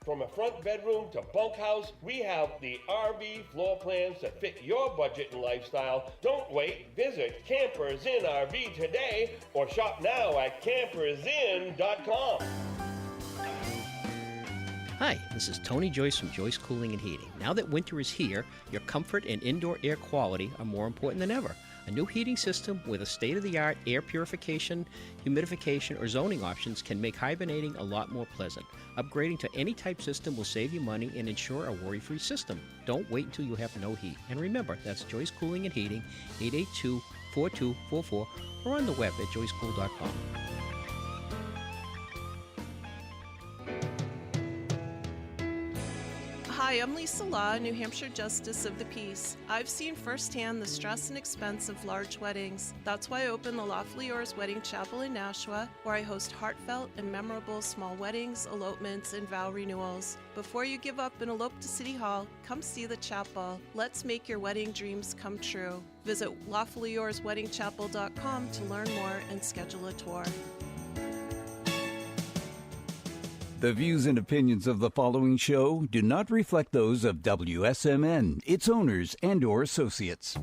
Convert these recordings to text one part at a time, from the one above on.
From a front bedroom to bunkhouse, we have the RV floor plans that fit your budget and lifestyle. Don't wait. Visit Campers Inn RV today or shop now at campersinn.com. Hi, this is Tony Joyce from Joyce Cooling and Heating. Now that winter is here, your comfort and indoor air quality are more important than ever. A new heating system with a state-of-the-art air purification, humidification, or zoning options can make hibernating a lot more pleasant. Upgrading to any type system will save you money and ensure a worry-free system. Don't wait until you have no heat. And remember, that's Joyce Cooling and Heating, 882-4244, or on the web at joycecool.com. Hi, I'm Lisa Law, New Hampshire Justice of the Peace. I've seen firsthand the stress and expense of large weddings. That's why I opened the Lawfully Yours Wedding Chapel in Nashua, where I host heartfelt and memorable small weddings, elopements, and vow renewals. Before you give up and elope to City Hall, come see the chapel. Let's make your wedding dreams come true. Visit lawfullyoursweddingchapel.com to learn more and schedule a tour. The views and opinions of the following show do not reflect those of WSMN, its owners, and/or associates.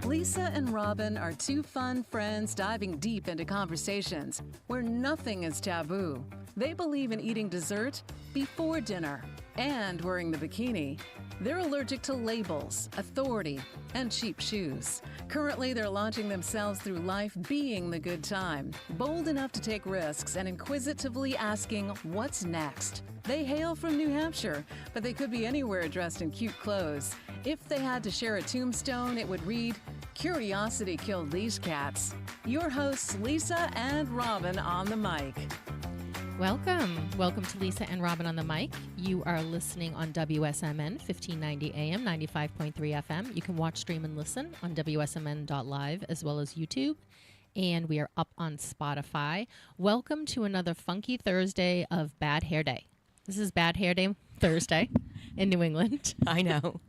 Lisa and Robin are two fun friends diving deep into conversations where nothing is taboo. They believe in eating dessert before dinner and wearing the bikini. They're allergic to labels, authority, and cheap shoes. Currently, they're launching themselves through life being the good time, bold enough to take risks and inquisitively asking, what's next? They hail from New Hampshire, but they could be anywhere dressed in cute clothes. If they had to share a tombstone, it would read, "Curiosity killed these cats." Your hosts, Lisa and Robin on the mic. Welcome to Lisa and Robin on the mic. You are listening on WSMN 1590 AM, 95.3 FM. You can watch, stream, and listen on WSMN.live as well as YouTube. And we are up on Spotify. Welcome to another funky Thursday of Bad Hair Day. This is Bad Hair Day Thursday in New England. I know.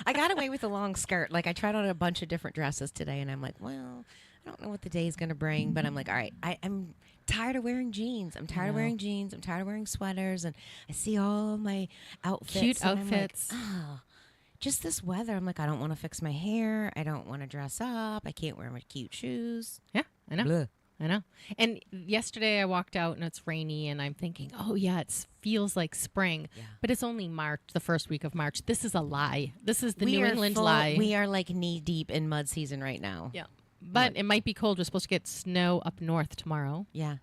I got away with a long skirt. Like, I tried on a bunch of different dresses today, and I'm like, well, I don't know what the day is going to bring. But I'm like, all right, I'm tired of wearing jeans. I'm tired of wearing jeans. I'm tired of wearing sweaters. And I see all of my outfits. Cute outfits. I'm like, oh, just this weather. I'm like, I don't want to fix my hair. I don't want to dress up. I can't wear my cute shoes. Yeah, I know. Blech. I know. And yesterday I walked out and it's rainy and I'm thinking, oh yeah, it feels like spring. Yeah. But it's only March, the first week of March. This is a lie. This is the New England lie. We are like knee deep in mud season right now. Yeah. But it might be cold. We're supposed to get snow up north tomorrow. Yeah.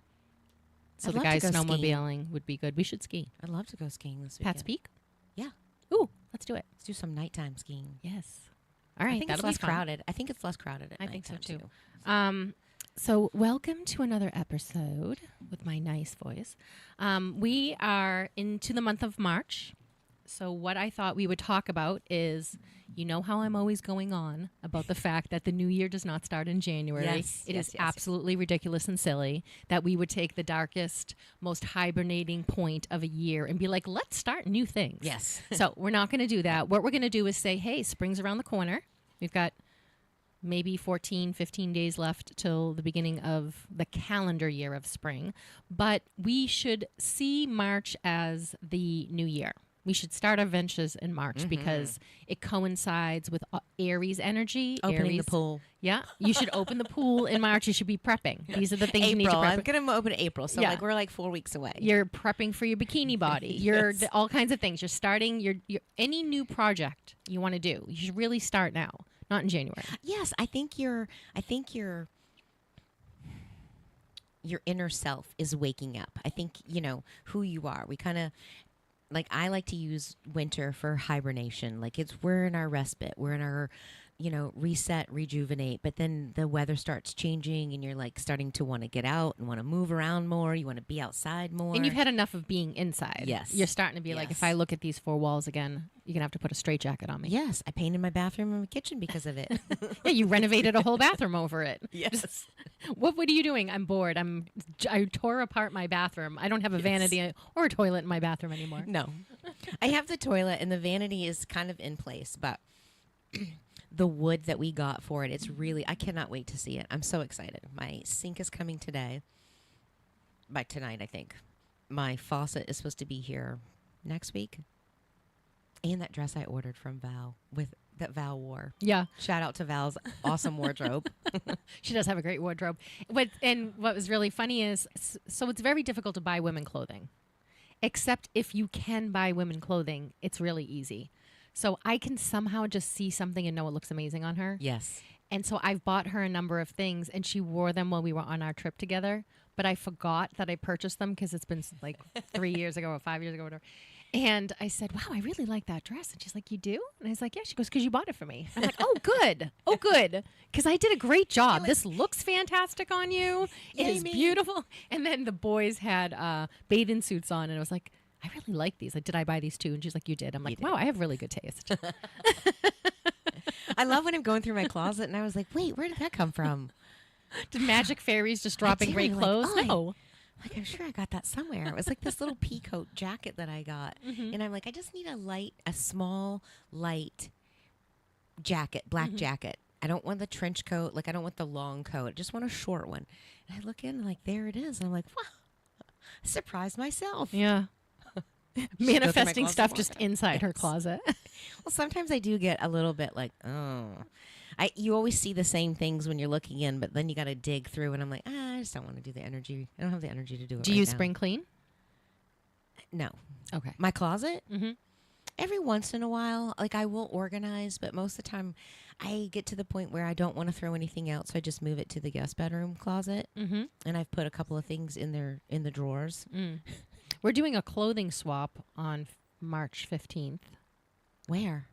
So the guys snowmobiling would be good. We should ski. I'd love to go skiing this weekend. Pat's Peak? Yeah. Ooh, let's do it. Let's do some nighttime skiing. Yes. All right. I think it's less crowded. I think it's less crowded at night. I think so too. So welcome to another episode with my nice voice. We are into the month of March. So what I thought we would talk about is, you know how I'm always going on about the fact that the new year does not start in January. Yes, It is absolutely ridiculous and silly that we would take the darkest, most hibernating point of a year and be like, let's start new things. Yes. So we're not going to do that. What we're going to do is say, hey, spring's around the corner. We've got maybe 14, 15 days left till the beginning of the calendar year of spring. But we should see March as the new year. We should start our ventures in March because it coincides with Aries energy. Opening the pool. Yeah. You should open the pool in March. You should be prepping. These are the things you need to prep. I'm going to open April. So we're like 4 weeks away. You're prepping for your bikini body. You're all kinds of things. You're starting your any new project you want to do. You should really start now, not in January. Yes. I think your inner self is waking up. I think, who you are. We kind of, like, I like to use winter for hibernation. Like, we're in our respite. We're in our, reset, rejuvenate. But then the weather starts changing and you're like starting to want to get out and want to move around more. You want to be outside more. And you've had enough of being inside. Yes. You're starting to be like, if I look at these four walls again, you're going to have to put a straitjacket on me. Yes. I painted my bathroom and my kitchen because of it. Yeah, you renovated a whole bathroom over it. Yes. What are you doing? I'm bored. I tore apart my bathroom. I don't have a vanity or a toilet in my bathroom anymore. No. I have the toilet and the vanity is kind of in place, but the wood that we got for it, it's really, I cannot wait to see it. I'm so excited. My sink is coming today. By tonight, I think. my faucet is supposed to be here next week. And that dress I ordered from Val that Val wore. Yeah. Shout out to Val's awesome wardrobe. She does have a great wardrobe. And what was really funny is, so it's very difficult to buy women clothing. Except if you can buy women clothing, it's really easy. So I can somehow just see something and know it looks amazing on her. Yes. And so I've bought her a number of things, and she wore them while we were on our trip together. But I forgot that I purchased them because it's been like 3 years ago or 5 years ago or whatever. And I said, wow, I really like that dress. And she's like, you do? And I was like, yeah. She goes, because you bought it for me. I'm like, oh, good. Oh, good. Because I did a great job. This looks fantastic on you. It is beautiful. And then the boys had bathing suits on. And I was like, I really like these. Like, did I buy these too? And she's like, you did. I'm like, wow, I have really good taste. I love when I'm going through my closet and I was like, wait, where did that come from? Did magic fairies just dropping great clothes? Like, no. Like, I'm sure I got that somewhere. It was like this little pea coat jacket that I got. And I'm like, I just need a small, light jacket, black jacket. I don't want the trench coat. Like, I don't want the long coat. I just want a short one. And I look in and like, there it is. And I'm like, wow, I surprised myself. Yeah. Manifesting stuff just inside her closet. Well, sometimes I do get a little bit like, oh. You always see the same things when you're looking in, but then you got to dig through, and I'm like, I just don't want to do the energy. I don't have the energy to do it. Do you spring clean? No. Okay. My closet? Mm-hmm. Every once in a while, like I will organize, but most of the time I get to the point where I don't want to throw anything out, so I just move it to the guest bedroom closet, and I've put a couple of things in there in the drawers. We're doing a clothing swap on March 15th. Where?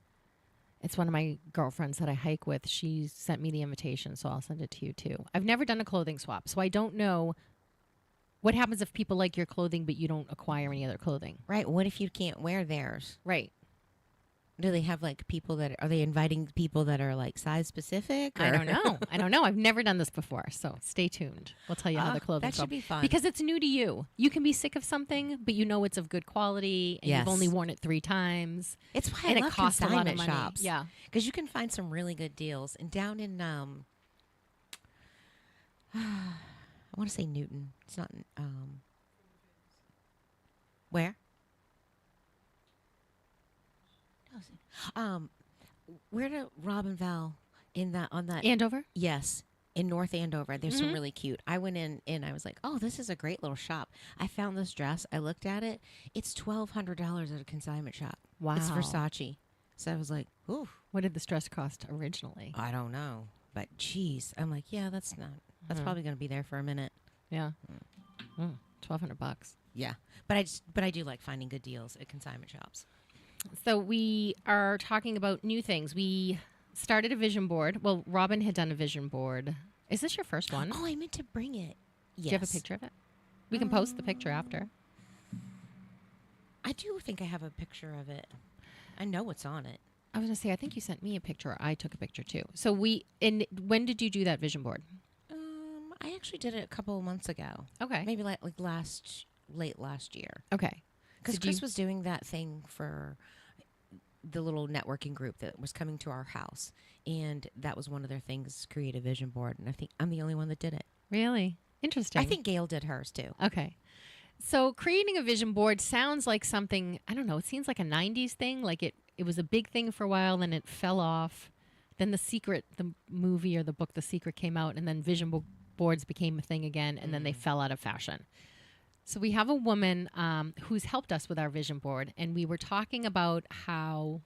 It's one of my girlfriends that I hike with. She sent me the invitation, so I'll send it to you too. I've never done a clothing swap, so I don't know what happens if people like your clothing but you don't acquire any other clothing. Right. What if you can't wear theirs? Right. Do they have like people that are they inviting people that are like size specific? Or? I don't know. I don't know. I've never done this before, so stay tuned. We'll tell you how the clothing that should be fun because it's new to you. You can be sick of something, but you know it's of good quality, and you've only worn it 3 times. It's why and I love it costs a lot of consignment money. shops. Yeah, because you can find some really good deals. And down in I want to say Newton. It's not where? Where to Rob and Val in that on that Andover? Yes, in North Andover. There's some really cute. I went in and I was like, oh, this is a great little shop. I found this dress. I looked at it. It's $1,200 at a consignment shop. Wow. It's Versace. So I was like, ooh. What did this dress cost originally? I don't know. But geez, I'm like, yeah, that's probably going to be there for a minute. Yeah. $1,200. Yeah. But I do like finding good deals at consignment shops. So we are talking about new things. We started a vision board. Well, Robin had done a vision board. Is this your first one? Oh, I meant to bring it. Yes. Do you have a picture of it? We can post the picture after. I do think I have a picture of it. I know what's on it. I was going to say, I think you sent me a picture. Or I took a picture too. So when did you do that vision board? I actually did it a couple of months ago. Okay. Maybe like late last year. Okay. Because Chris was doing that thing for the little networking group that was coming to our house. And that was one of their things, create a vision board. And I think I'm the only one that did it. Really? Interesting. I think Gail did hers too. Okay. So creating a vision board sounds like something, I don't know, it seems like a 90s thing. Like it was a big thing for a while, then it fell off. Then The Secret, the movie or the book The Secret came out, and then vision boards became a thing again, and then they fell out of fashion. So we have a woman who's helped us with our vision board, and we were talking about how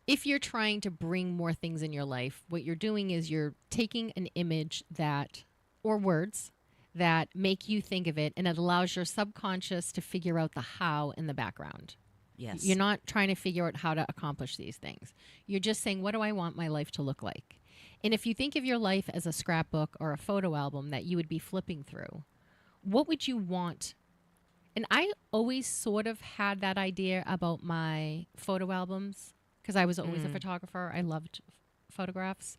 if you're trying to bring more things in your life, what you're doing is you're taking an image or words that make you think of it, and it allows your subconscious to figure out the how in the background. Yes. You're not trying to figure out how to accomplish these things. You're just saying, what do I want my life to look like? And if you think of your life as a scrapbook or a photo album that you would be flipping through, what would you want? And I always sort of had that idea about my photo albums because I was always a photographer. I loved photographs.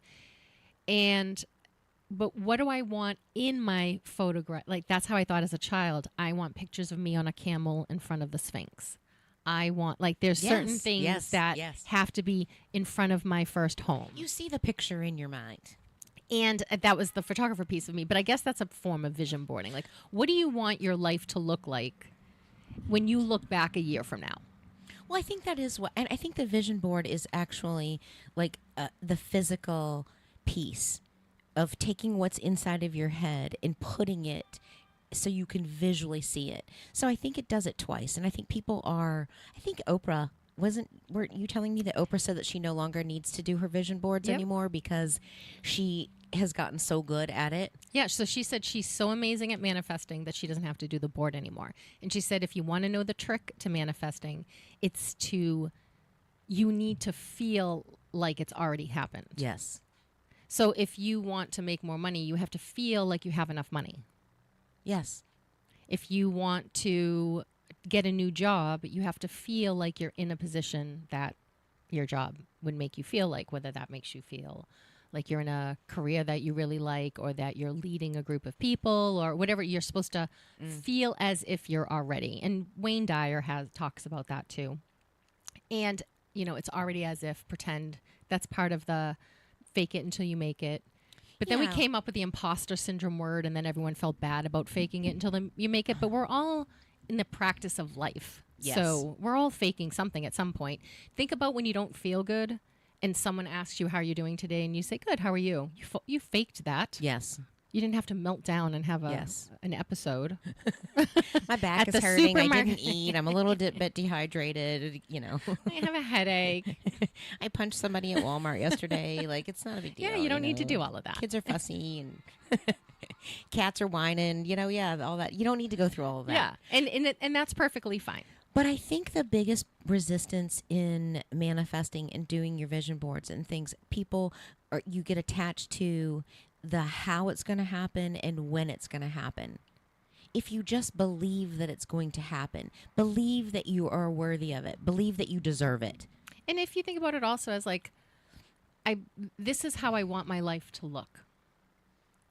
But what do I want in my photograph? Like, that's how I thought as a child. I want pictures of me on a camel in front of the Sphinx. I want, like, there's certain things that have to be in front of my first home. You see the picture in your mind. And that was the photographer piece of me. But I guess that's a form of vision boarding. Like, what do you want your life to look like when you look back a year from now? Well, I think that is what, and I think the vision board is actually like the physical piece of taking what's inside of your head and putting it so you can visually see it. So I think it does it twice. And I think I think Oprah, weren't you telling me that Oprah said that she no longer needs to do her vision boards anymore because she has gotten so good at it? Yeah, so she said she's so amazing at manifesting that she doesn't have to do the board anymore. And she said if you want to know the trick to manifesting, you need to feel like it's already happened. Yes. So if you want to make more money, you have to feel like you have enough money. Yes. If you want to get a new job, you have to feel like you're in a position that your job would make you feel like, whether that makes you feel like you're in a career that you really like or that you're leading a group of people or whatever. You're supposed to feel as if you're already. And Wayne Dyer talks about that too. And, it's already as if, pretend. That's part of the fake it until you make it. But then we came up with the imposter syndrome word, and then everyone felt bad about faking it until you make it. But we're all in the practice of life. Yes. So we're all faking something at some point. Think about when you don't feel good and someone asks you, how are you doing today? And you say, good, how are you? You faked that. Yes. You didn't have to melt down and have an episode. My back is hurting. I didn't eat. I'm a little bit dehydrated, I have a headache. I punched somebody at Walmart yesterday. Like, it's not a big deal. Yeah, you don't need to do all of that. Kids are fussy and cats are whining, all that. You don't need to go through all of that. Yeah, and that's perfectly fine. But I think the biggest resistance in manifesting and doing your vision boards and things, you get attached to the how it's going to happen and when it's going to happen. If you just believe that it's going to happen, believe that you are worthy of it, believe that you deserve it. And if you think about it also as like, this is how I want my life to look.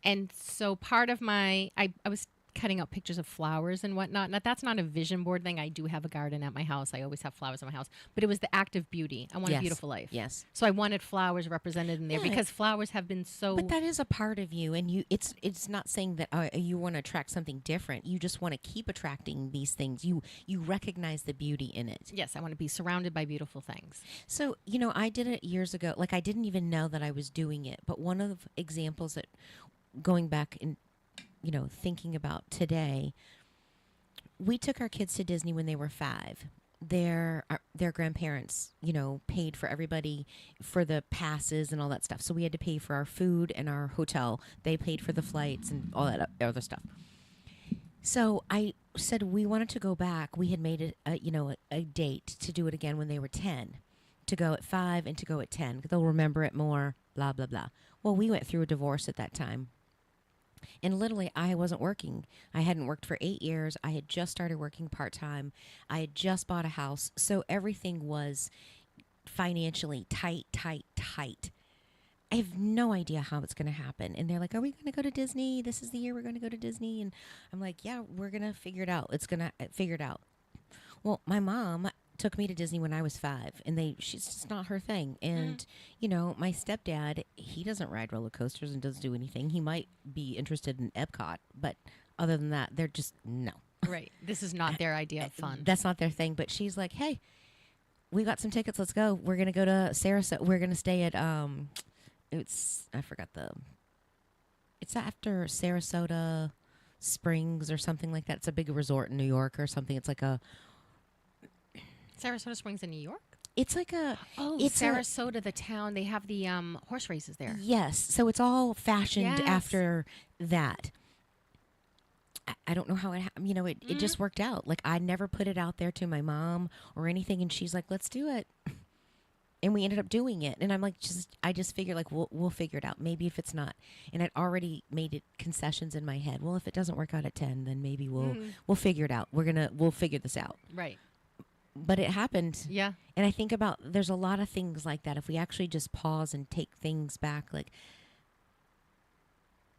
And so part of I was cutting out pictures of flowers and whatnot. Now, that's not a vision board thing. I do have a garden at my house. I always have flowers in my house. But it was the act of beauty. I want a beautiful life. Yes. So I wanted flowers represented in there because flowers have been so... But that is a part of you. And it's not saying that you want to attract something different. You just want to keep attracting these things. You recognize the beauty in it. Yes, I want to be surrounded by beautiful things. So, I did it years ago. Like, I didn't even know that I was doing it. But one of the examples that, going back in... thinking about today, we took our kids to Disney when they were 5. Their grandparents, paid for everybody for the passes and all that stuff. So we had to pay for our food and our hotel. They paid for the flights and all that other stuff. So I said we wanted to go back. We had made a date to do it again when they were 10, to go at 5 and to go at 10. They'll remember it more, blah, blah, blah. Well, we went through a divorce at that time. And literally, I wasn't working. I hadn't worked for 8 years. I had just started working part-time. I had just bought a house. So everything was financially tight. I have no idea how it's going to happen. And they're like, are we going to go to Disney? This is the year we're going to go to Disney. And I'm like, yeah, we're going to figure it out. It's going to figure it out. Well, my mom took me to Disney when I was 5, and she's just not her thing. And, my stepdad, he doesn't ride roller coasters and doesn't do anything. He might be interested in Epcot, but other than that, they're just, no. Right. This is not their idea of fun. That's not their thing. But she's like, hey, we got some tickets. Let's go. We're going to go to Sarasota. We're going to stay at, it's after Sarasota Springs or something like that. It's a big resort in New York or something. It's like a... Sarasota Springs in New York? It's like a... Oh, it's Sarasota, the town. They have the horse races there. Yes. So it's all fashioned after that. I don't know how it happened. It just worked out. Like, I never put it out there to my mom or anything. And she's like, let's do it. And we ended up doing it. And I'm like, I just figured, like, we'll figure it out. Maybe if it's not. And I'd already made it concessions in my head. Well, if it doesn't work out at 10, then maybe we'll figure it out. We'll figure this out. Right. But it happened. Yeah. And I think there's a lot of things like that. If we actually just pause and take things back, like,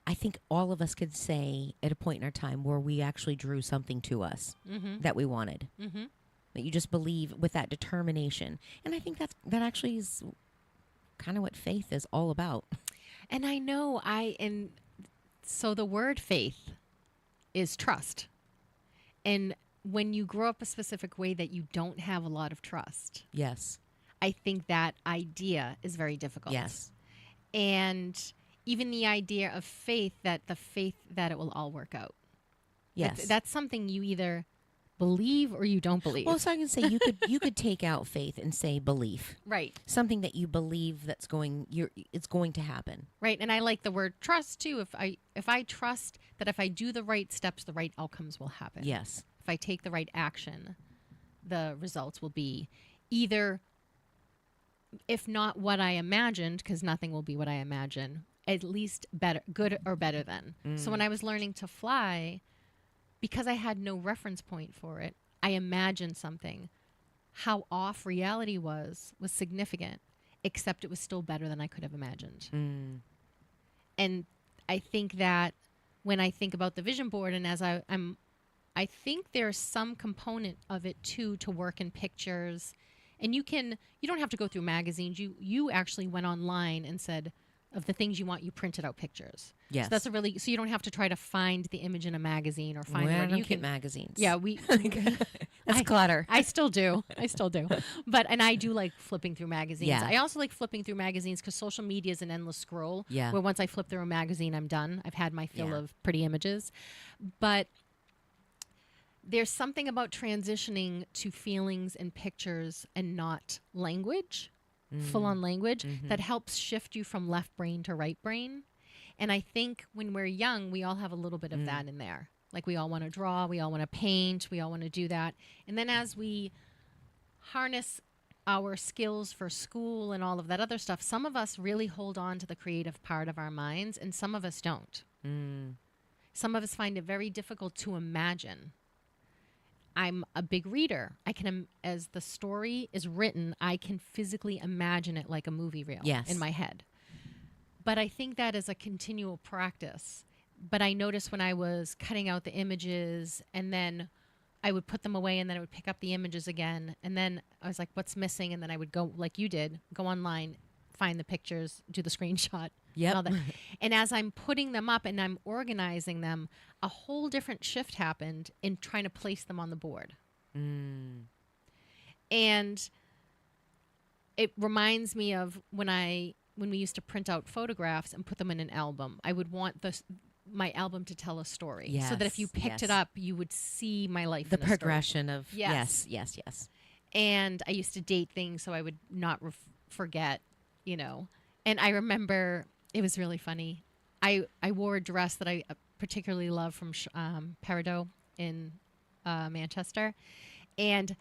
I think all of us could say at a point in our time where we actually drew something to us that we wanted. Mm-hmm. That you just believe with that determination. And I think that actually is kind of what faith is all about. And I know so the word faith is trust. And when you grow up a specific way that you don't have a lot of trust, Yes. I think that idea is very difficult. Yes. And even the idea of faith that it will all work out. Yes. That's something you either believe or you don't believe. Well, so I can say you could take out faith and say belief. Right. Something that you believe it's going to happen. Right. And I like the word trust too. If I trust that if I do the right steps, the right outcomes will happen. Yes. If I take the right action, the results will be either, if not what I imagined, because nothing will be what I imagine, at least better, good or better than. So when I was learning to fly, because I had no reference point for it, I imagined something. How off reality was significant, except it was still better than I could have imagined. And I think that when I think about the vision board, and as I think there's some component of it too to work in pictures. And you don't have to go through magazines. You actually went online and said of the things you want, you printed out pictures. Yes. So so you don't have to try to find the image in a magazine or find I it. don't You get can magazines. Yeah, That's clutter. I still do. And I do like flipping through magazines. Yeah. I also like flipping through magazines because social media is an endless scroll. Yeah. Where once I flip through a magazine, I'm done. I've had my fill Yeah. of pretty images. But there's something about transitioning to feelings and pictures and not language, full-on language, that helps shift you from left brain to right brain. And I think when we're young, we all have a little bit of that in there. Like we all want to draw, we all want to paint, we all want to do that. And then as we harness our skills for school and all of that other stuff, some of us really hold on to the creative part of our minds and some of us don't. Some of us find it very difficult to imagine. I'm a big reader. As the story is written, I can physically imagine it like a movie reel in my head. But I think that is a continual practice. But I noticed when I was cutting out the images and then I would put them away and then I would pick up the images again. And then I was like, what's missing? And then I would go, like you did, go online, find the pictures, do the screenshot. Yep. And all that. And as I'm putting them up and I'm organizing them, a whole different shift happened in trying to place them on the board. And it reminds me of when we used to print out photographs and put them in an album. I would want my album to tell a story, so that if you picked it up, you would see my life. The in progression story. of yes. And I used to date things so I would not forget, And I remember it was really funny. I wore a dress that I particularly love from Peridot in Manchester, and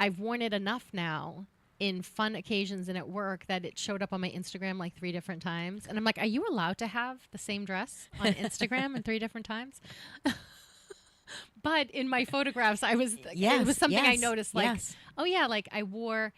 I've worn it enough now in fun occasions and at work that it showed up on my Instagram like 3 different times. And I'm like, are you allowed to have the same dress on Instagram in 3 different times? But in my photographs, it was something I noticed, like, oh yeah, like I wore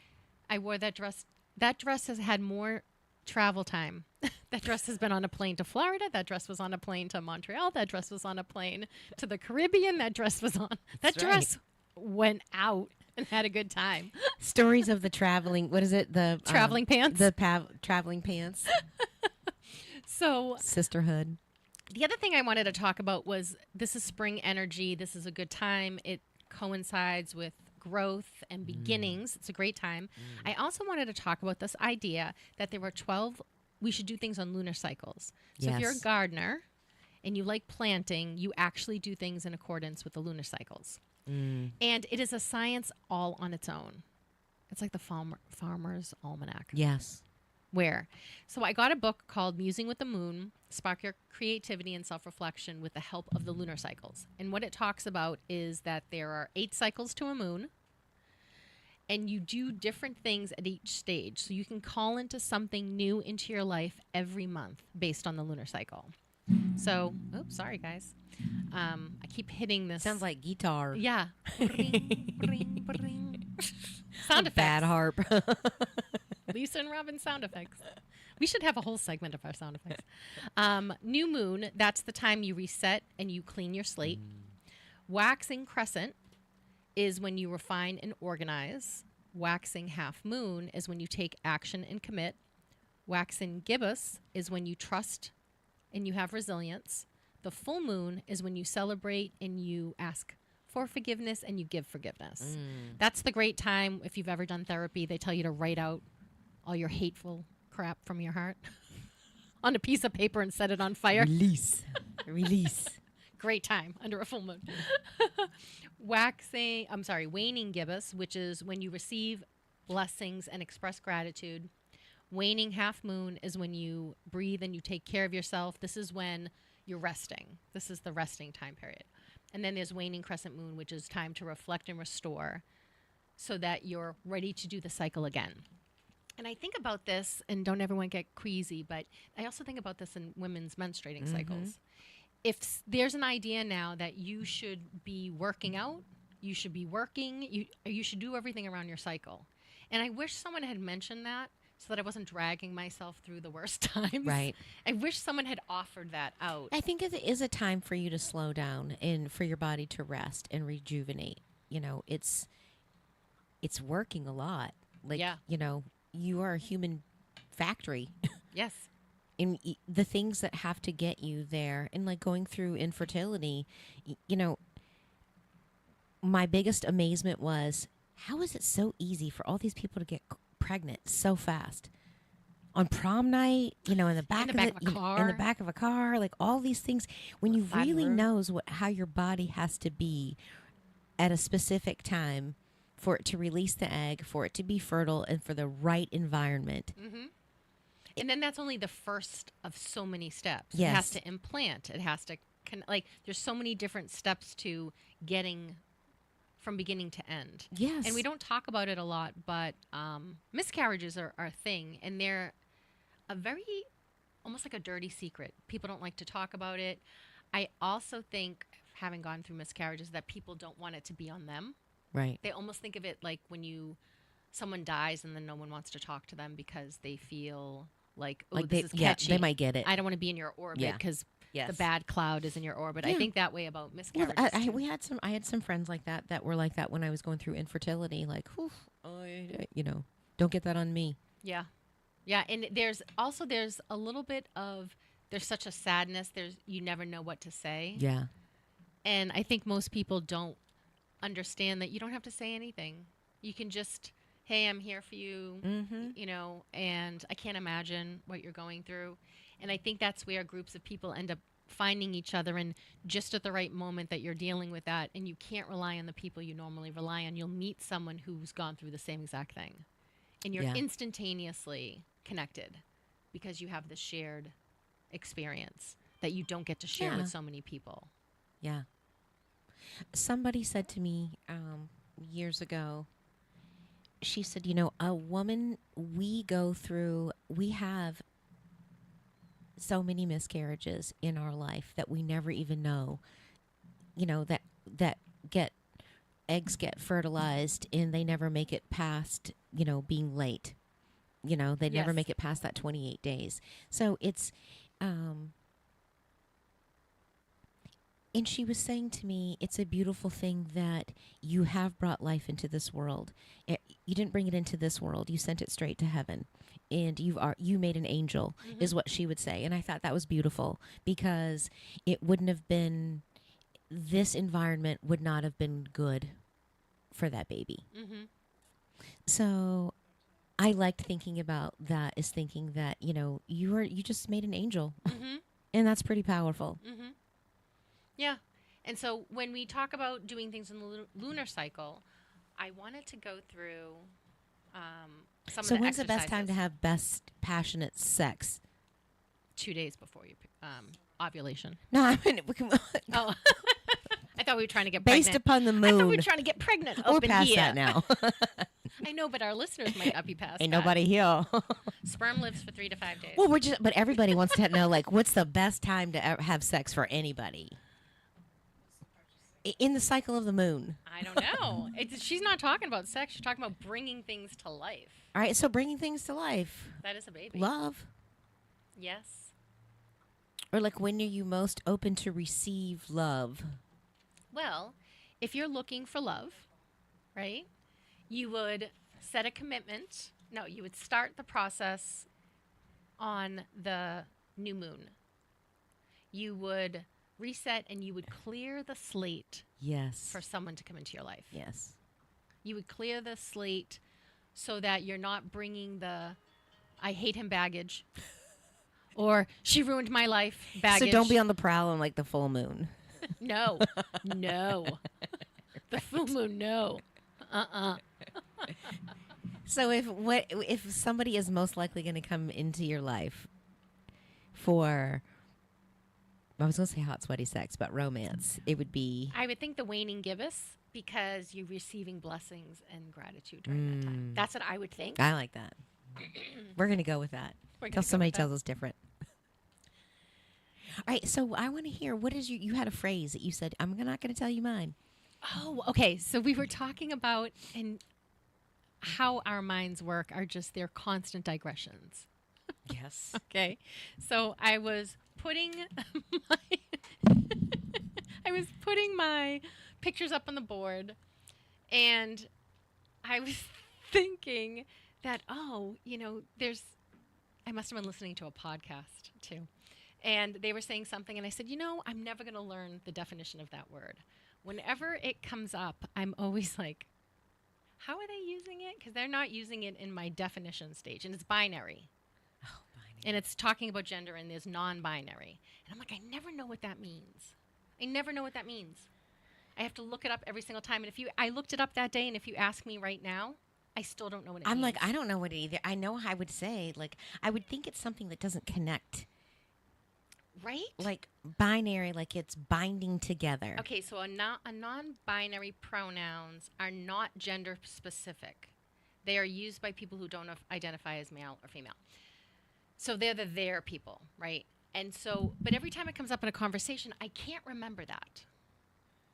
that dress. That dress has had more travel time. That dress has been on a plane to Florida. That dress was on a plane to Montreal. That dress was on a plane to the Caribbean. That dress was on. That dress went out and had a good time. Stories of the traveling. What is it? The traveling pants. The traveling pants. So sisterhood. The other thing I wanted to talk about was this is spring energy. This is a good time. It coincides with growth and beginnings. It's a great time. I also wanted to talk about this idea that there were 12. We should do things on lunar cycles. So if you're a gardener and you like planting, you actually do things in accordance with the lunar cycles. And it is a science all on its own. It's like the Farmer's Almanac. Yes. So I got a book called Musing with the Moon, Spark Your Creativity and Self-Reflection with the Help of the Lunar Cycles. And what it talks about is that there are 8 cycles to a moon, and you do different things at each stage. So you can call into something new into your life every month based on the lunar cycle. So, oops, sorry guys. I keep hitting this. Sounds like guitar. Yeah. Bring, bring, bring. Sound effects. Bad harp. Lisa and Robin sound effects. We should have a whole segment of our sound effects. New moon, that's the time you reset and you clean your slate. Waxing crescent is when you refine and organize. Waxing half moon is when you take action and commit. Waxing gibbous is when you trust and you have resilience. The full moon is when you celebrate and you ask for forgiveness and you give forgiveness. That's the great time. If you've ever done therapy, they tell you to write out all your hateful crap from your heart on a piece of paper and set it on fire. Release. Release. Great time under a full moon. Waning gibbous, which is when you receive blessings and express gratitude. Waning half moon is when you breathe and you take care of yourself. This is when you're resting. This is the resting time period. And then there's waning crescent moon, which is time to reflect and restore so that you're ready to do the cycle again. And I think about this, and don't everyone get queasy, but I also think about this in women's menstruating cycles. If there's an idea now that you should be working out, you should be working, you should do everything around your cycle. And I wish someone had mentioned that so that I wasn't dragging myself through the worst times. Right. I wish someone had offered that out. I think it is a time for you to slow down and for your body to rest and rejuvenate. You know, it's working a lot. Like, you know, you are a human factory. Yes. And the things that have to get you there, and like going through infertility, you know, my biggest amazement was, how is it so easy for all these people to get pregnant so fast? On prom night, you know, in the back, of a car. in the back of a car, like all these things, when you really knows how your body has to be at a specific time for it to release the egg, for it to be fertile, and for the right environment. And then that's only the first of so many steps. Yes. It has to implant. It has to, there's so many different steps to getting from beginning to end. Yes. And we don't talk about it a lot, but miscarriages are a thing, and they're a very, almost like a dirty secret. People don't like to talk about it. I also think, having gone through miscarriages, that people don't want it to be on them. Right. They almost think of it like when someone dies and then no one wants to talk to them because they feel like, oh, like this is catchy. they might get it. I don't want to be in your orbit because the bad cloud is in your orbit. I think that way about miscarriages. Well, I had some friends like that were like that when I was going through infertility. Like, you know, don't get that on me. Yeah, yeah. And there's a little bit of, there's such a sadness. You never know what to say. Yeah. And I think most people don't understand that you don't have to say anything. You can just, hey, I'm here for you, you know, and I can't imagine what you're going through. And I think that's where groups of people end up finding each other, and just at the right moment that you're dealing with that, and you can't rely on the people you normally rely on. You'll meet someone who's gone through the same exact thing, and you're instantaneously connected because you have the shared experience that you don't get to share with so many people. Yeah. Somebody said to me years ago, she said, you know, a woman, we have so many miscarriages in our life that we never even know, you know, that eggs get fertilized and they never make it past, you know, being late. You know, they never make it past that 28 days. So it's, and she was saying to me, it's a beautiful thing that you have brought life into this world. You didn't bring it into this world. You sent it straight to heaven. And you made an angel, is what she would say. And I thought that was beautiful, because it wouldn't have been, this environment would not have been good for that baby. So I liked thinking about that, is thinking that, you know, you just made an angel. And that's pretty powerful. Yeah. And so when we talk about doing things in the lunar cycle, I wanted to go through some of the exercises. So when's the best time to have best passionate sex? 2 days before your ovulation. No, I mean, Oh. I thought we were trying to get pregnant. Based upon the moon. I thought we were trying to get pregnant We're up in past here. that now. I know, but our listeners might not be past Ain't that. nobody here. Sperm lives for 3 to 5 days. Well, but everybody wants to know, like, what's the best time to have sex for anybody? In the cycle of the moon. I don't know. She's not talking about sex. She's talking about bringing things to life. All right, so bringing things to life. That is a baby. Love. Yes. Or like, when are you most open to receive love? Well, if you're looking for love, right, you would set a commitment. No, you would start the process on the new moon, you would reset and you would clear the slate Yes. for someone to come into your life. Yes. You would clear the slate so that you're not bringing the I hate him baggage or she ruined my life baggage. So don't be on the prowl on like the full moon. No. The full moon, no. So if somebody is most likely going to come into your life for, I was going to say hot, sweaty sex, but romance, it would be... I would think the waning gibbous, because you're receiving blessings and gratitude during that time. That's what I would think. I like that. We're going to go with that. Until somebody tells us different. All right, so I want to hear, what is you had a phrase that you said, I'm not going to tell you mine. Oh, okay. So we were talking about and how our minds work are just their constant digressions. Yes. Okay. So I was putting my pictures up on the board, and I was thinking that, I must have been listening to a podcast too. And they were saying something, and I said, I'm never going to learn the definition of that word. Whenever it comes up, I'm always like, how are they using it? Because they're not using it in my definition stage, and it's binary. Oh, binary. And it's talking about gender, and there's non-binary. And I'm like, I never know what that means. I have to look it up every single time. And I looked it up that day, and if you ask me right now, I still don't know what it means. I'm like, I don't know what it either. I know I would say, like, I would think it's something that doesn't connect. Right? Like binary, like it's binding together. Okay, so a non-binary pronouns are not gender specific. They are used by people who don't identify as male or female. So they're the their people, right? And so, but every time it comes up in a conversation, I can't remember that.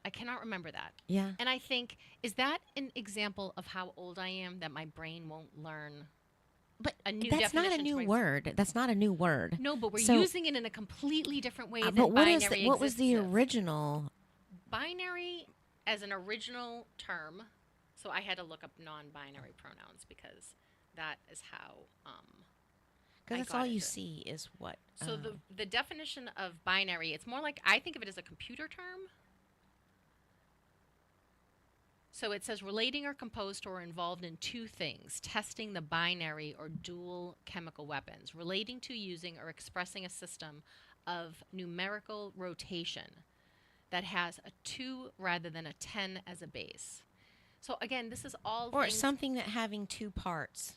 I cannot remember that. Yeah. And I think, is that an example of how old I am, that my brain won't learn? But a new that's not a definition new to word. That's not a new word. No, but we're using it in a completely different way than but what binary what was the exists. original? Binary as an original term. So I had to look up non-binary pronouns because that is how. Because that's all you see is what. So the definition of binary, it's more like, I think of it as a computer term. So it says relating or composed or involved in two things, testing the binary or dual chemical weapons, relating to, using, or expressing a system of numerical rotation that has a 2 rather than a 10 as a base. So again, this is all or things, something that having two parts.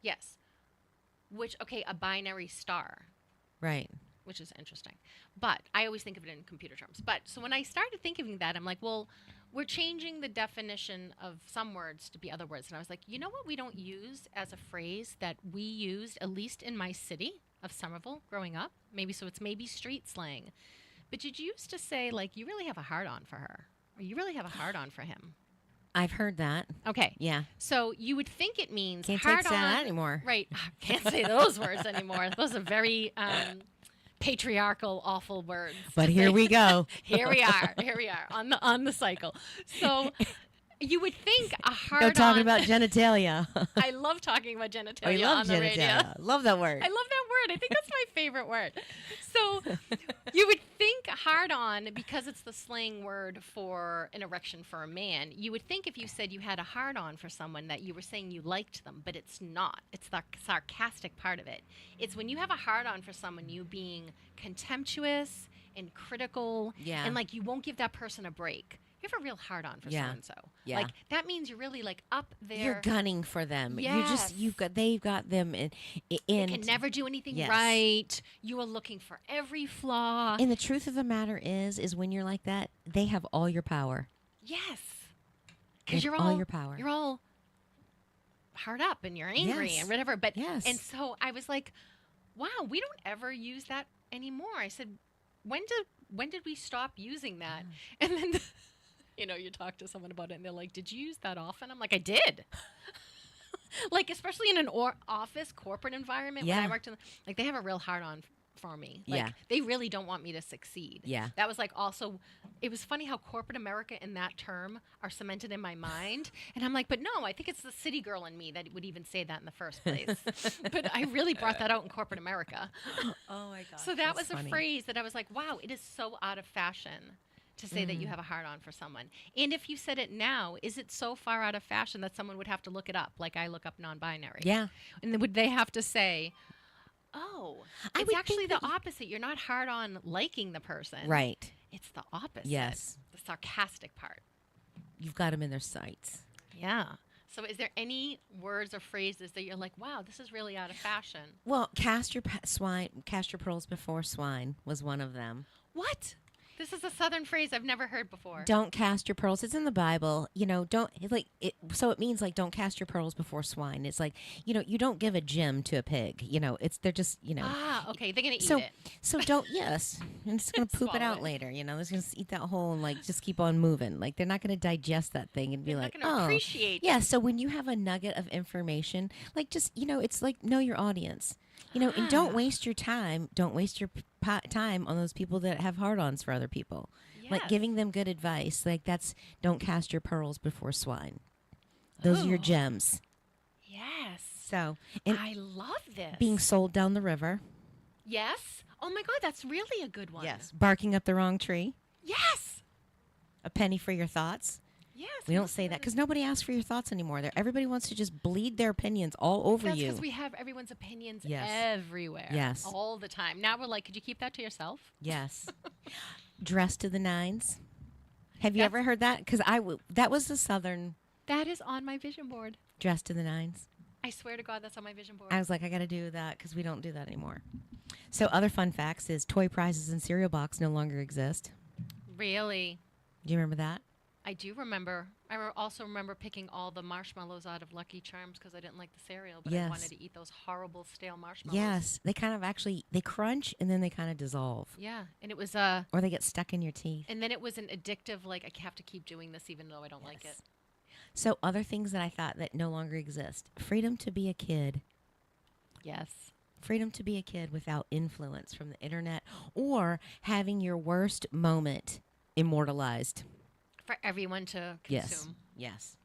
Yes. Which, okay, a binary star. Right. Which is interesting. But I always think of it in computer terms. But so when I started thinking of that, I'm like, well, we're changing the definition of some words to be other words. And I was like, you know what we don't use as a phrase that we used, at least in my city of Somerville growing up? Maybe street slang. But did you used to say, like, you really have a hard-on for her? Or you really have a hard-on for him? I've heard that. Okay. Yeah. So you would think it means can't hard say that anymore. Right. Can't say those words anymore. Those are very patriarchal, awful words. But here we go. Here we are on the cycle. So you would think a hard-on. No talking about genitalia. I love talking about genitalia you love on the genitalia. radio. Love that word. I love that word. I think that's my favorite word. So you would think hard-on, because it's the slang word for an erection for a man, you would think if you said you had a hard-on for someone that you were saying you liked them, but it's not. It's the sarcastic part of it. It's when you have a hard-on for someone, you being contemptuous and critical, and like you won't give that person a break. You have a real hard-on for so-and-so. Yeah. Like, that means you're really, like, up there. You're gunning for them. Yes. They've got them in. They can never do anything right. You are looking for every flaw. And the truth of the matter is when you're like that, they have all your power. Yes. Because you're all your power. You're all hard up and you're angry and whatever. But and so I was like, wow, we don't ever use that anymore. I said, when did we stop using that? And then you talk to someone about it and they're like, did you use that often? I'm like, I did. Like, especially in an office corporate environment when I worked in, like, they have a real hard-on for me. Like, Yeah. they really don't want me to succeed. Yeah. That was like also, it was funny how corporate America and that term are cemented in my mind. And I'm like, but no, I think it's the city girl in me that would even say that in the first place. But I really brought that out in corporate America. Oh my gosh. So that was funny. a phrase that I was like, wow, it is so out of fashion to say that you have a hard on for someone. And if you said it now, is it so far out of fashion that someone would have to look it up, like I look up non-binary? Yeah. And then would they have to say, oh, I it's would actually think the that opposite. You're not hard on liking the person. Right. It's the opposite. Yes. The sarcastic part. You've got them in their sights. Yeah. So is there any words or phrases that you're like, wow, this is really out of fashion? Well, cast your pearls before swine was one of them. What? This is a Southern phrase I've never heard before. Don't cast your pearls. It's in the Bible. Don't like it. So it means like don't cast your pearls before swine. It's like, you don't give a gem to a pig. They're just, Ah, okay. They're going to eat So, it. so don't, yes. And it's going to poop it Swallow out it. later. They're just going to eat that whole and like just keep on moving. Like they're not going to digest that thing and be They're like, not gonna oh. appreciate Yeah. So when you have a nugget of information, like just, it's like know your audience. And don't waste your time. Don't waste your time on those people that have hard-ons for other people. Like Yes. giving them good advice. Like don't cast your pearls before swine. Those are your Ooh. gems. Yes. So, and I love this. being sold down the river. Yes. Oh my God, that's really a good one. Yes. Barking up the wrong tree. Yes. A penny for your thoughts. Yes. We don't say that because nobody asks for your thoughts anymore. Everybody wants to just bleed their opinions all over That's you. because we have everyone's opinions Yes. everywhere. Yes. All the time. Now we're like, could you keep that to yourself? Yes. Dressed to the nines. Have you That's- ever heard that? Because that was the Southern That is on my vision board. dressed to the nines. I swear to God, that's on my vision board. I was like, I got to do that because we don't do that anymore. So other fun facts is toy prizes and cereal box no longer exist. Really? Do you remember that? I do remember. Also remember picking all the marshmallows out of Lucky Charms because I didn't like the cereal, but I Yes. wanted to eat those horrible stale marshmallows. Yes. They kind of they crunch and then they kind of dissolve. Yeah, and it was Or they get stuck in your teeth. and then it was an addictive. Like I have to keep doing this even though I don't like it. Yes. So other things that I thought that no longer exist. Freedom to be a kid. Yes. Freedom to be a kid without influence from the internet or having your worst moment immortalized. For everyone to consume. Yes.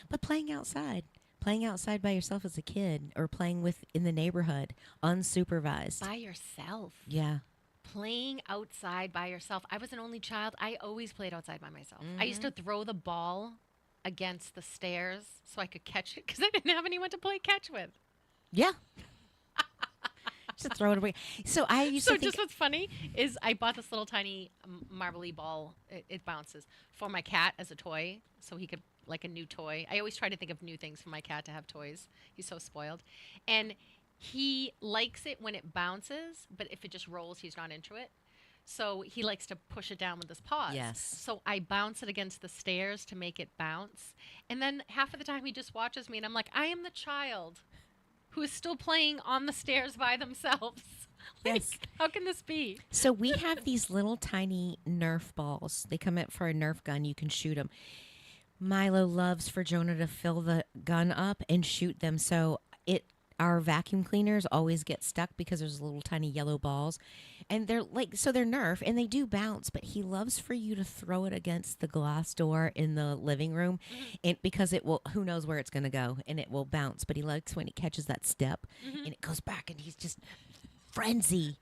But playing outside by yourself as a kid or playing in the neighborhood unsupervised. By yourself. Yeah. Playing outside by yourself. I was an only child. I always played outside by myself. I used to throw the ball against the stairs so I could catch it because I didn't have anyone to play catch with. Yeah. Just throw it away. So I used So to think just what's funny is I bought this little tiny marbly ball. It bounces for my cat as a toy, so he could like a new toy. I always try to think of new things for my cat to have toys. He's so spoiled, and he likes it when it bounces. But if it just rolls, he's not into it. So he likes to push it down with his paws. Yes. So I bounce it against the stairs to make it bounce, and then half of the time he just watches me, and I'm like, I am the child who is still playing on the stairs by themselves. Like, Yes. how can this be? So we have these little tiny Nerf balls. They come out for a Nerf gun. You can shoot them. Milo loves for Jonah to fill the gun up and shoot them. So our vacuum cleaners always get stuck because there's little tiny yellow balls. And they're they're Nerf and they do bounce, but he loves for you to throw it against the glass door in the living room and because it will, who knows where it's going to go and it will bounce. But he likes when he catches that step and it goes back and he's just frenzy.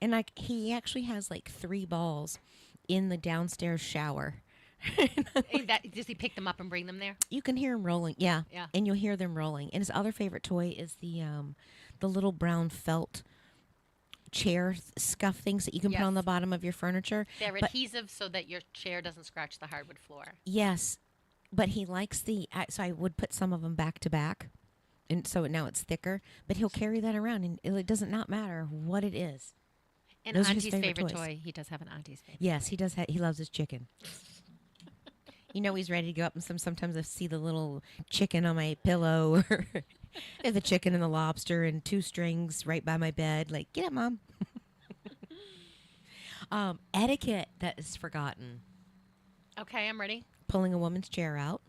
And he actually has 3 balls in the downstairs shower. Does he pick them up and bring them there? You can hear them rolling, yeah. Yeah. And you'll hear them rolling. And his other favorite toy is the little brown felt chair scuff things that you can put Yes. on the bottom of your furniture. They're But- adhesive so that your chair doesn't scratch the hardwood floor. Yes, but he likes so I would put some of them back to back, and so now it's thicker. But he'll carry that around, and it does not matter what it is. And Those are his Auntie's favorite toys. toy. He does have an Auntie's favorite. Yes, he does. He loves his chicken. He's ready to go up, and sometimes I see the little chicken on my pillow, or there's the chicken and the lobster and 2 strings right by my bed. Like, get up, Mom. Etiquette that is forgotten. Okay, I'm ready. Pulling a woman's chair out.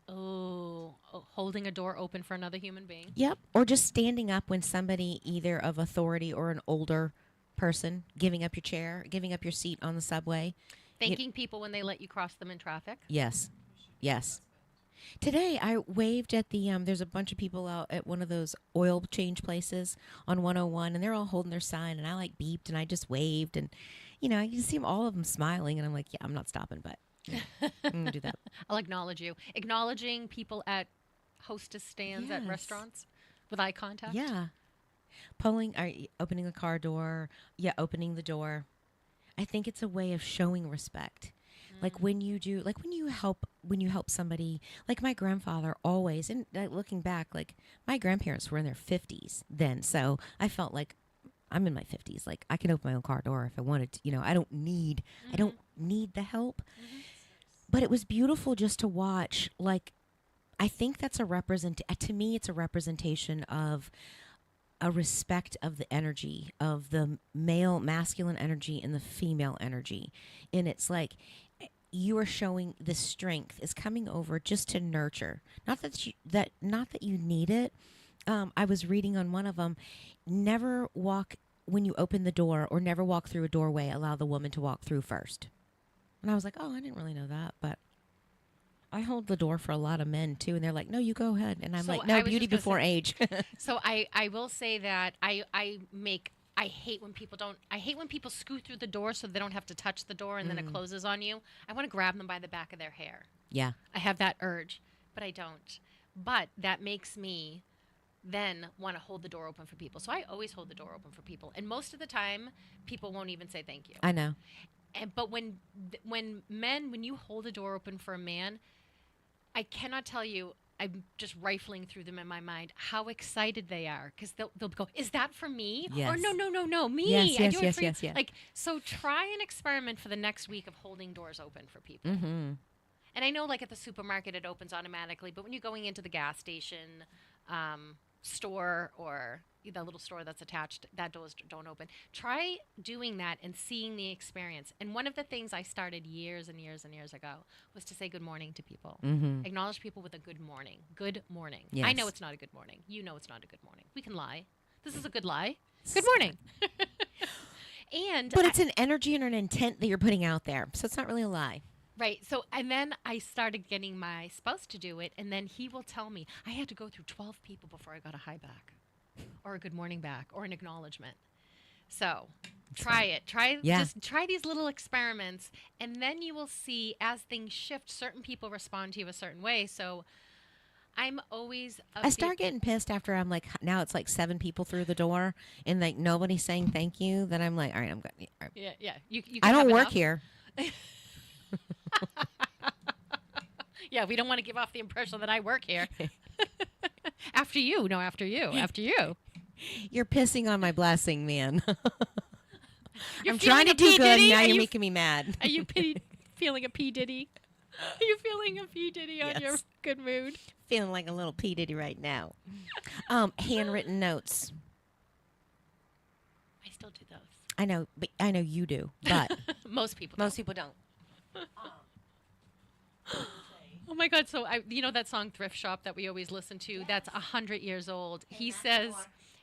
Oh, holding a door open for another human being. Yep. Or just standing up when somebody either of authority or an older person giving up your chair, giving up your seat on the subway. Thanking people when they let you cross them in traffic. Yes. Yes. Today I waved at the there's a bunch of people out at one of those oil change places on 101, and they're all holding their sign, and I like beeped and I just waved, and you know, you see all of them smiling, and I'm like, yeah, I'm not stopping, but yeah, I'm gonna do that. I'll acknowledge you. Acknowledging people at hostess stands at Yes. restaurants with eye contact. Yeah. Opening the car door. Yeah, opening the door. I think it's a way of showing respect. Like when you help somebody, like my grandfather always, and looking back, like my grandparents were in their 50s then. So I felt like I'm in my 50s. Like I can open my own car door if I wanted to, you know, I don't need the help. But it was beautiful just to watch. Like, I think that's to me, it's a representation of a respect of the energy of the masculine energy and the female energy. And it's like, you are showing the strength is coming over just to nurture. Not that you need it. I was reading on one of them, never walk when you open the door, or never walk through a doorway, allow the woman to walk through first. And I was like, oh, I didn't really know that, but I hold the door for a lot of men too, and they're like, no, you go ahead. And I'm So like, I no, was beauty just gonna before age. So I will say that I hate when people scoot through the door so they don't have to touch the door and then it closes on you. I want to grab them by the back of their hair. Yeah. I have that urge, but I don't. But that makes me then want to hold the door open for people. So I always hold the door open for people. And most of the time, people won't even say thank you. I know. But when you hold a door open for a man, I cannot tell you, I'm just rifling through them in my mind, how excited they are. Because they'll go, is that for me? Yes. Or no, me. Yes, I do it yes, for yes, you. yes. Like, so try an experiment for the next week of holding doors open for people. Mm-hmm. And I know, like, at the supermarket, it opens automatically. But when you're going into the gas station, store, or the little store that's attached, that doors don't open. Try doing that and seeing the experience. And one of the things I started years and years and years ago was to say good morning to people. Mm-hmm. Acknowledge people with a good morning. Good morning. Yes. I know it's not a good morning. You know it's not a good morning. We can lie. This is a good lie. Good morning. But it's an energy and an intent that you're putting out there. So it's not really a lie. Right. So, and then I started getting my spouse to do it, and then he will tell me I had to go through 12 people before I got a hi back, or a good morning back, or an acknowledgement. So, try it. Just try these little experiments, and then you will see as things shift, certain people respond to you a certain way. So, I'm always. I start getting pissed after I'm like, now it's like 7 people through the door, and like nobody's saying thank you. Then I'm like, all right, I'm good. Yeah. You I can don't have work enough. here. Yeah, we don't want to give off the impression that I work here. After you. You're pissing on my blessing, man. You're I'm trying to feeling do a P. good, and Diddy? now Are you're you- making me mad. Are you feeling a P. Diddy? Are you feeling a P. Diddy on your Yes. good mood? Feeling like a little P. Diddy right now. Handwritten notes. I still do those. I know you do, but Most people most people don't. Oh my God. So, you know that song Thrift Shop that we always listen to? That's 100 years old. He says,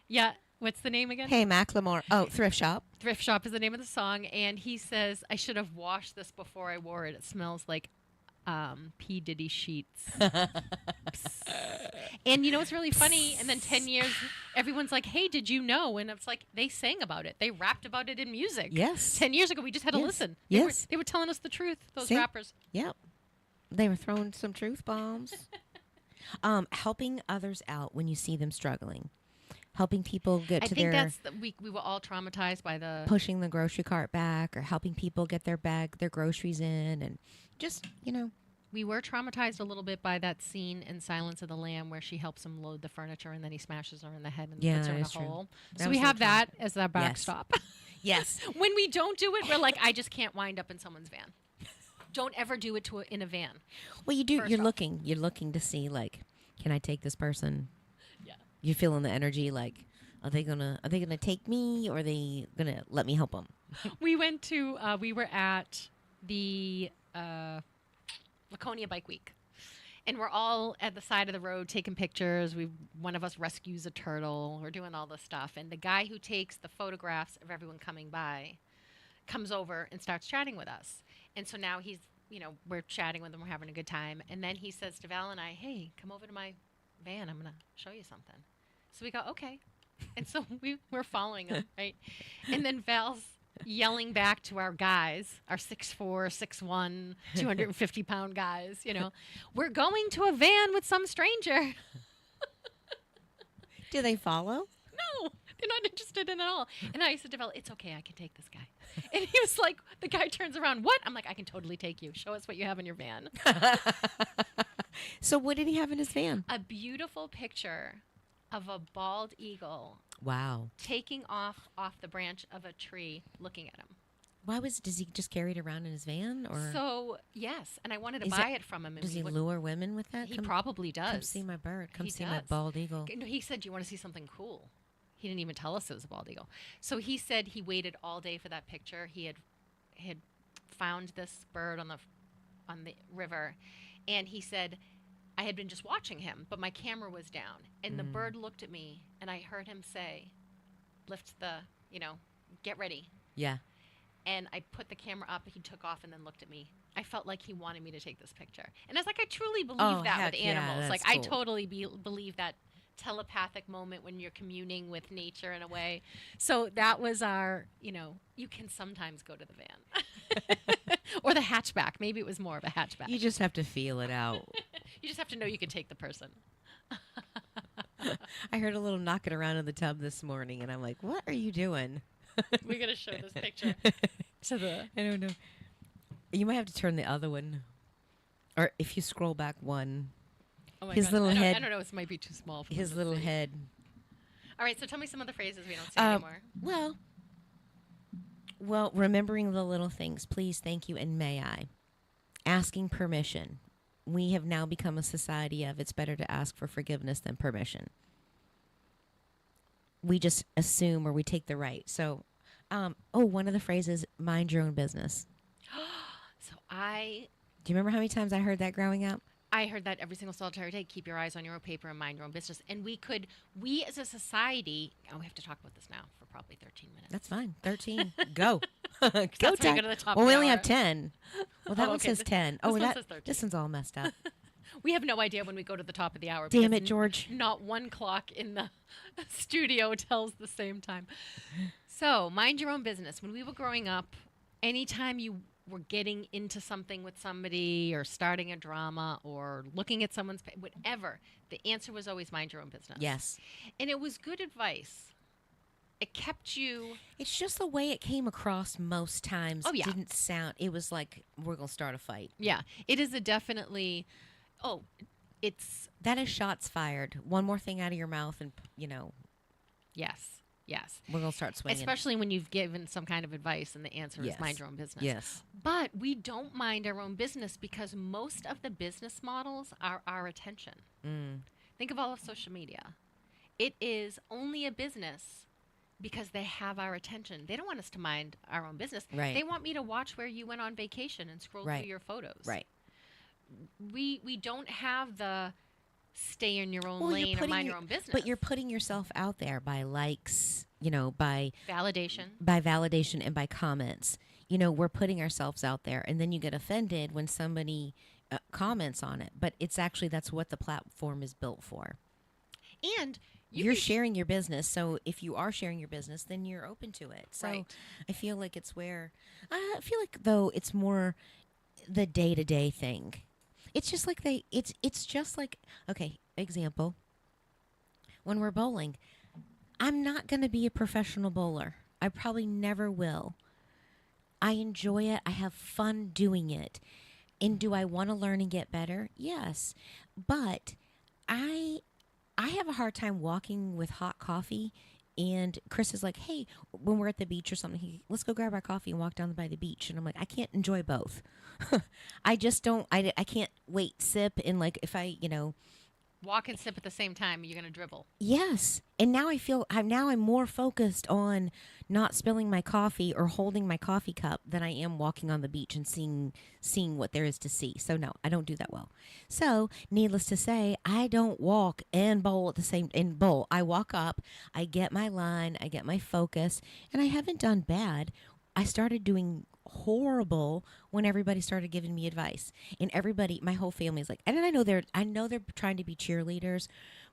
yeah, what's the name again? Hey, Macklemore. Oh, Thrift Shop. Thrift Shop is the name of the song. And he says, I should have washed this before I wore it. It smells like P. Diddy sheets. And you know what's really funny? And then 10 years, everyone's like, hey, did you know? And it's like, they sang about it. They rapped about it in music. Yes. 10 years ago, we just had to Yes. listen. Yes. They were telling us the truth, those See? rappers. Yep. They were throwing some truth bombs. Helping others out when you see them struggling. Helping people get I to think their we were all traumatized by the pushing the grocery cart back, or helping people get their groceries in, and just, we were traumatized a little bit by that scene in Silence of the Lamb where she helps him load the furniture and then he smashes her in the head and Yeah, puts her in a that's true. hole. That So was we a have little that as our Yes. backstop. Yes. When we don't do it, we're like, I just can't wind up in someone's van. Don't ever do it in a van. Well, you do. First You're off. looking to see, like, can I take this person? Yeah. You're feeling the energy, like, are they gonna take me, or are they gonna let me help them? We were at the Laconia Bike Week. And we're all at the side of the road taking pictures. One of us rescues a turtle. We're doing all this stuff. And the guy who takes the photographs of everyone coming by comes over and starts chatting with us. And so now we're chatting with him. We're having a good time. And then he says to Val and I, hey, come over to my van. I'm going to show you something. So we go, okay. And so we're following him, right? And then Val's yelling back to our guys, our 6'4", 6'1", 250-pound guys, we're going to a van with some stranger. Do they follow? No, they're not interested in it at all. And I said to Val, it's okay, I can take this guy. And he was like, the guy turns around, what? I'm like, I can totally take you. Show us what you have in your van. So what did he have in his van? A beautiful picture of a bald eagle. Wow. Taking off the branch of a tree, looking at him. Does he just carry it around in his van? Or So, yes. And I wanted to buy it from him. And does he lure women with that? He probably does. Come see my bird. Come He see my does. bald eagle. No, he said, do you want to see something cool? He didn't even tell us it was a bald eagle. So he said he waited all day for that picture. He had found this bird on the river. And he said, I had been just watching him, but my camera was down. And the bird looked at me, and I heard him say, lift the, get ready. Yeah. And I put the camera up, he took off and then looked at me. I felt like he wanted me to take this picture. And I was like, I truly believe that with animals. That's I cool. totally believe that telepathic moment when you're communing with nature in a way. So that was our, you can sometimes go to the van. Or the hatchback. Maybe it was more of a hatchback. You just have to feel it out. You just have to know you can take the person. I heard a little knocking around in the tub this morning, and I'm like, what are you doing? We're going to show this picture to the... I don't know. You might have to turn the other one. Or if you scroll back one. Oh my his gosh, little head. I don't know. This might be too small for His them to little see. head. All right, so tell me some of the phrases we don't see anymore. Well, remembering the little things. Please, thank you, and may I. Asking permission. We have now become a society of it's better to ask for forgiveness than permission. We just assume or we take the right. So, one of the phrases, mind your own business. Do you remember how many times I heard that growing up? I heard that every single solitary day. Keep your eyes on your own paper and mind your own business. And we as a society, we have to talk about this now for probably 13 minutes. That's fine. 13. Go. Go, That's how you Ted. go to the top Well, of we the only hour. have 10. Well, that one okay. says 10. This one says 13. This one's all messed up. We have no idea when we go to the top of the hour. Damn because it, George. Not one clock in the studio tells the same time. So, mind your own business. When we were growing up, anytime you were getting into something with somebody or starting a drama or looking at someone's whatever, the answer was always mind your own business. Yes. And it was good advice. It kept you... It's just the way it came across most times. Oh, yeah. Didn't sound... It was like, we're going to start a fight. Yeah. It is a definitely... it's... That is shots fired. One more thing out of your mouth and, Yes. Yes. we're going to start swinging. Especially when you've given some kind of advice and the answer is Yes. mind your own business. Yes. But we don't mind our own business because most of the business models are our attention. Think of all of social media. It is only a business because they have our attention. They don't want us to mind our own business. Right. They want me to watch where you went on vacation and scroll Right. through your photos. Right. We don't have the stay in your own Well, you're lane or putting mind your- your own business. But you're putting yourself out there by likes, by validation. validation and by comments. We're putting ourselves out there, and then you get offended when somebody comments on it. But it's actually, that's what the platform is built for. And You're sharing your business, so if you are sharing your business, then you're open to it. So Right. I feel like it's where, I feel like though it's more the day-to-day thing. It's just like it's just like, okay, example. When we're bowling, I'm not going to be a professional bowler. I probably never will. I enjoy it. I have fun doing it. And do I want to learn and get better? Yes. But I have a hard time walking with hot coffee. And Chris is like, hey, when we're at the beach or something, let's go grab our coffee and walk down by the beach. And I'm like, I can't enjoy both. I just don't, I can't wait, sip. And like, if I, walk and sip at the same time. You're going to dribble. Yes. And now I'm more focused on not spilling my coffee or holding my coffee cup than I am walking on the beach and seeing what there is to see. So no, I don't do that well. So needless to say, I don't walk and bowl at the same bowl. I walk up, I get my line, I get my focus, and I haven't done bad. I started doing horrible when everybody started giving me advice, and everybody, my whole family is like, and I know they're trying to be cheerleaders,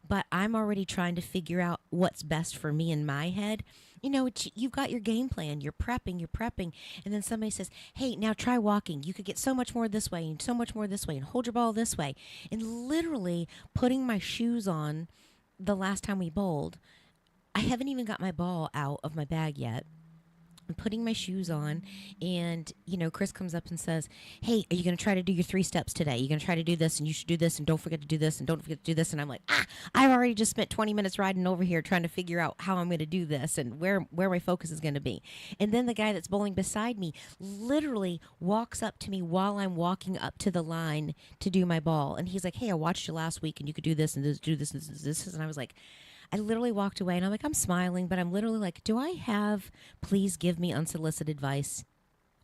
but I'm already trying to figure out what's best for me in my head. You've got your game plan, you're prepping, and then somebody says, hey, now try walking. You could get so much more this way and so much more this way, and hold your ball this way. And literally putting my shoes on the last time we bowled, I haven't even got my ball out of my bag yet. I'm putting my shoes on, and Chris comes up and says, hey, are you going to try to do your 3 steps today? You're going to try to do this, and you should do this, and don't forget to do this, and don't forget to do this. And I'm like, I've already just spent 20 minutes riding over here trying to figure out how I'm going to do this and where my focus is going to be. And then the guy that's bowling beside me literally walks up to me while I'm walking up to the line to do my ball, and he's like, hey, I watched you last week, and you could do this and this, do this and this. And I was like, I literally walked away, and I'm like, I'm smiling, but I'm literally like, do I have please give me unsolicited advice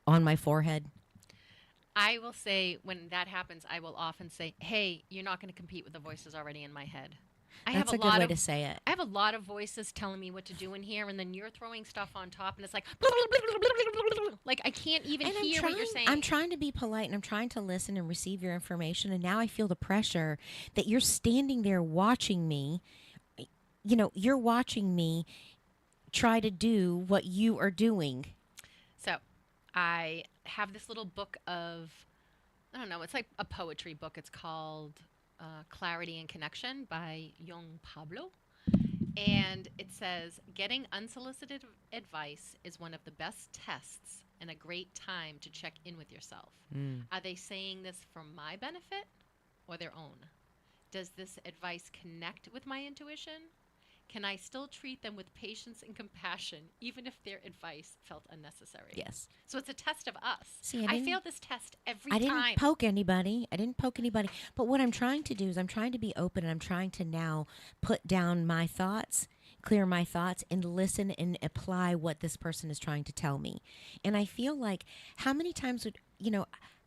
on my forehead? I will say when that happens, I will often say, hey, you're not going to compete with the voices already in my head. That's a good way to say it. I have a lot of voices telling me what to do in here, and then you're throwing stuff on top, and it's like, like I can't even hear what you're saying. I'm trying to be polite, and I'm trying to listen and receive your information, and now I feel the pressure that you're standing there watching me. You're watching me try to do what you are doing. So I have this little book of, I don't know, it's like a poetry book. It's called Clarity and Connection by Young Pablo. And it says, getting unsolicited advice is one of the best tests and a great time to check in with yourself. Are they saying this for my benefit or their own? Does this advice connect with my intuition? Can I still treat them with patience and compassion, even if their advice felt unnecessary? Yes. So it's a test of us. See, I fail this test every time. I didn't poke anybody. But what I'm trying to do is I'm trying to be open, and I'm trying to now put down my thoughts, clear my thoughts, and listen and apply what this person is trying to tell me. And I feel like how many times would,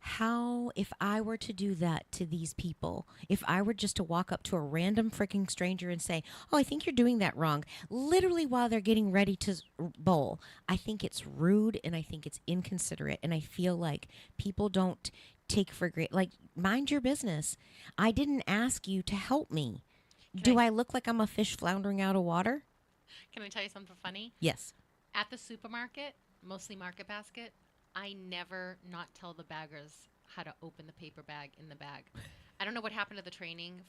how, if I were to do that to these people, if I were just to walk up to a random freaking stranger and say, oh, I think you're doing that wrong, literally while they're getting ready to bowl, I think it's rude, and I think it's inconsiderate, and I feel like people don't take for granted, like, mind your business. I didn't ask you to help me. Do I look like I'm a fish floundering out of water? Can I tell you something funny? Yes. At the supermarket, mostly Market Basket, I never not tell the baggers how to open the paper bag in the bag. I don't know what happened to the training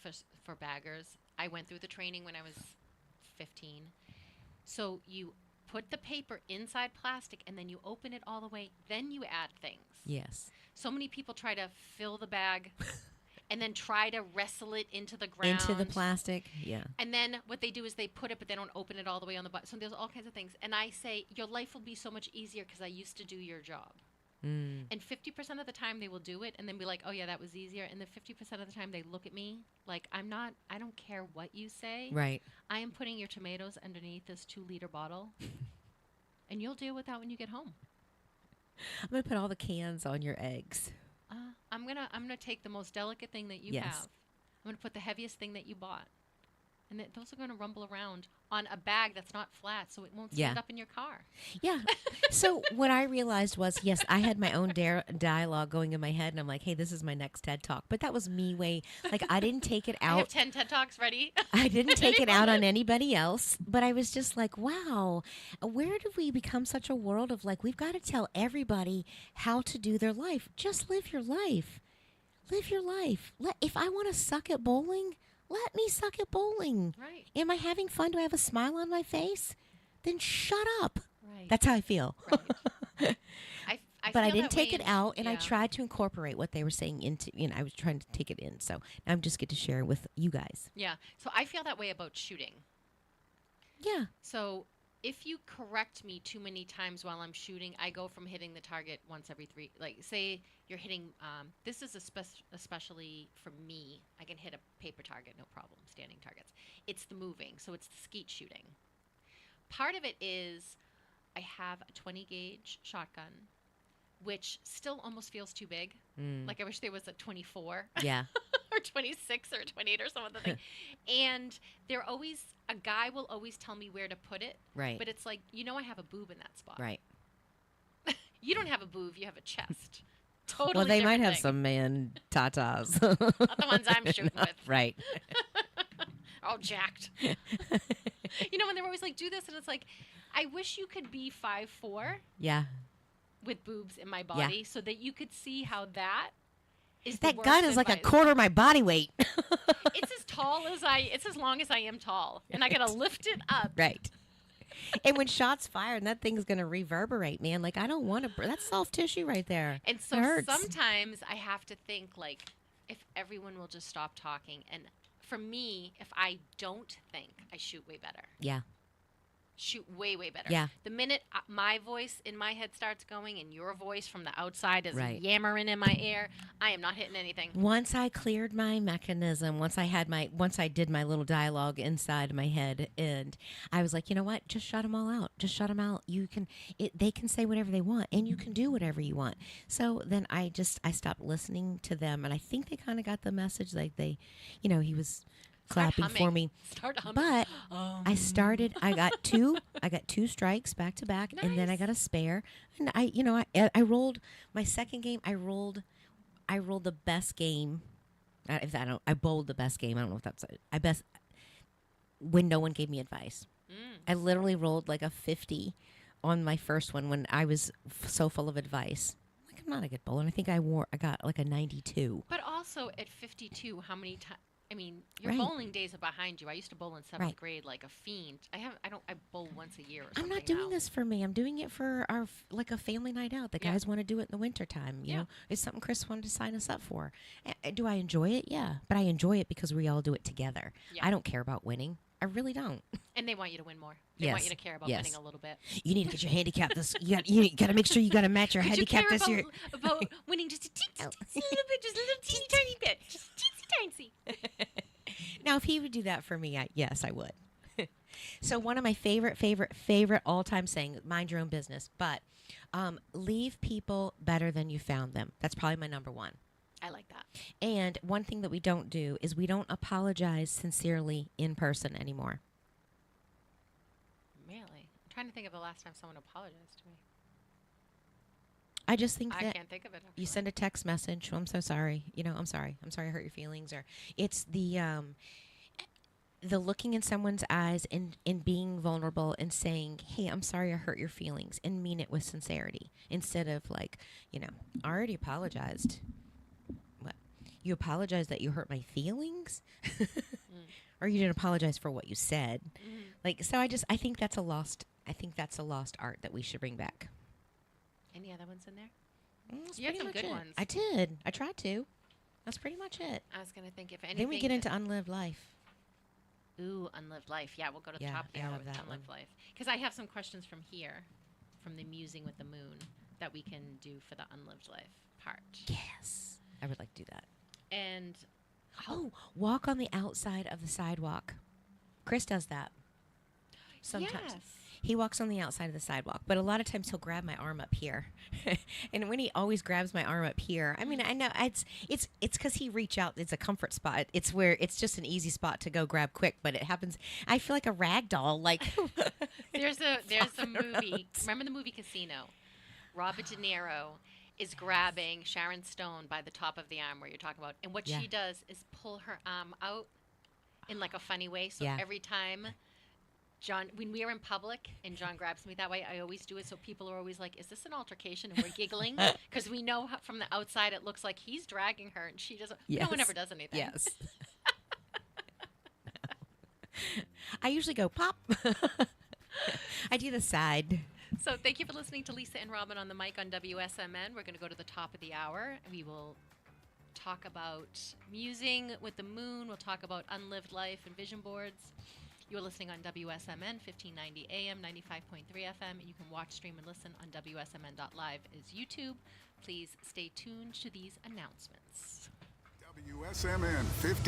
for baggers. I went through the training when I was 15. So you put the paper inside plastic, and then you open it all the way. Then you add things. Yes. So many people try to fill the bag and then try to wrestle it into the ground. Into the plastic, yeah. And then what they do is they put it, but they don't open it all the way on the bottom. So there's all kinds of things. And I say, your life will be so much easier because I used to do your job. And 50% of the time they will do it and then be like, oh, yeah, that was easier. And then 50% of the time they look at me like, I don't care what you say. Right. I am putting your tomatoes underneath this 2-liter bottle. And you'll deal with that when you get home. I'm going to put all the cans on your eggs. I'm gonna take the most delicate thing that you have. I'm gonna put the heaviest thing that you bought, and those are gonna rumble around on a bag that's not flat, so it won't stand up in your car. Yeah. So what I realized was, yes, I had my own dialogue going in my head, and I'm like, hey, this is my next TED Talk. But that was me I didn't take it out. I have 10 TED Talks ready. I didn't take it out on anybody else, but I was just like, wow, where did we become such a world of we've got to tell everybody how to do their life? Just live your life. Live your life. If I want to suck at bowling, let me suck at bowling. Right. Am I having fun? Do I have a smile on my face? Then shut up. Right. That's how I feel. Right. But I didn't take it out, and I tried to incorporate what they were saying into, I was trying to take it in. So now I'm just get to share it with you guys. Yeah. So I feel that way about shooting. Yeah. So if you correct me too many times while I'm shooting, I go from hitting the target once every 3. Like, say you're hitting. This is especially for me. I can hit a paper target, no problem. Standing targets. It's the moving, so it's the skeet shooting. Part of it is I have a 20 gauge shotgun, which still almost feels too big. Like I wish there was a 24. Yeah. Or 26 or 28 or some other thing. And a guy will always tell me where to put it. Right. But it's like, I have a boob in that spot. Right. You don't have a boob, you have a chest. Totally. Well, they might different have thing. some man tatas. Not the ones I'm shooting with. Right. All jacked. And they're always like, do this. And it's like, I wish you could be 5'4" Yeah. with boobs in my body so that you could see how that is the That worst gun is like a advice. quarter of my body weight. It's as long as I am tall. And I got to lift it up. Right. And when shots fire, and that thing's going to reverberate, man. Like, I don't want to. That's soft tissue right there. And so It hurts. sometimes I have to think, like, if everyone will just stop talking. And for me, if I don't think, I shoot way better. Yeah. Shoot way, way better. Yeah. The minute my voice in my head starts going and your voice from the outside is Right. yammering in my ear, I am not hitting anything. Once I cleared my mechanism, once I did my little dialogue inside my head, and I was like, you know what? Just shut them all out. Just shut them out. They can say whatever they want, and you can do whatever you want. So then I stopped listening to them, and I think they kind of got the message. Like he was clapping for me. Start humming. But I got two strikes back to back, and then I got a spare. And I rolled my second game. I rolled the best game. I bowled the best game. I don't know if that's when no one gave me advice. I literally rolled like a 50 on my first one when I was so full of advice. Like, I'm not a good bowler. And I think I got like a 92. But also at 52, how many times? I mean, your Right. bowling days are behind you. I used to bowl in 7th Right. grade like a fiend. I bowl once a year or I'm something not doing now. this for me. I'm doing it for like a family night out. The Yeah. guys want to do it in the wintertime. You Yeah. know, it's something Chris wanted to sign us up for. Do I enjoy it? Yeah, but I enjoy it because we all do it together. Yeah. I don't care about winning. I really don't. And they want you to win more. They want Yes. you to care about Yes. winning a little bit. You need to get your handicap. You got to make sure you got to match your Could you handicap care this year. about winning just a little bit, just a little teeny tiny bit, just teensy tiny? Now, if he would do that for me, yes, I would. So one of my favorite all-time saying, mind your own business, but leave people better than you found them. That's probably my number one. I like that. And one thing that we don't do is we don't apologize sincerely in person anymore. Really? I'm trying to think of the last time someone apologized to me. I just think I that can't think of it. you send a text message, "Oh, I'm so sorry. I'm sorry. I'm sorry I hurt your feelings." Or it's the looking in someone's eyes and being vulnerable and saying, "Hey, I'm sorry I hurt your feelings," and mean it with sincerity instead of like, I already apologized. What? You apologized that you hurt my feelings? Or you didn't apologize for what you said. Like, so I think that's a lost art that we should bring back. Any other ones in there? That's You had pretty some much good it. ones. I did. I tried to. That's pretty much it. I was going to think if anything. Then we get into unlived life. Ooh, unlived life. Yeah, we'll go to the Yeah, top of the I hour love with that unlived one. life. Because I have some questions from here, from the Musing with the Moon, that we can do for the unlived life part. Yes. I would like to do that. And Walk on the outside of the sidewalk. Chris does that. Sometimes. Yes. He walks on the outside of the sidewalk, but a lot of times he'll grab my arm up here. And when he always grabs my arm up here, I mean, I know it's because he reach out. It's a comfort spot. It's where it's just an easy spot to go grab quick, but it happens. I feel like a rag doll. Like there's a movie. Remember the movie Casino? Robert De Niro is grabbing Sharon Stone by the top of the arm where you're talking about. And what Yeah. she does is pull her arm out in like a funny way. So Yeah. every time John, when we are in public and John grabs me that way, I always do it. So people are always like, is this an altercation? And we're giggling because we know from the outside it looks like he's dragging her and she doesn't. No one Yes. ever does anything. Yes. I usually go pop. I do the side. So thank you for listening to Lisa and Robin on the mic on WSMN. We're going to go to the top of the hour. We will talk about musing with the moon. We'll talk about unlived life and vision boards. You're listening on WSMN 1590 AM, 95.3 FM, and you can watch, stream, and listen on WSMN.live as YouTube. Please stay tuned to these announcements. WSMN 15.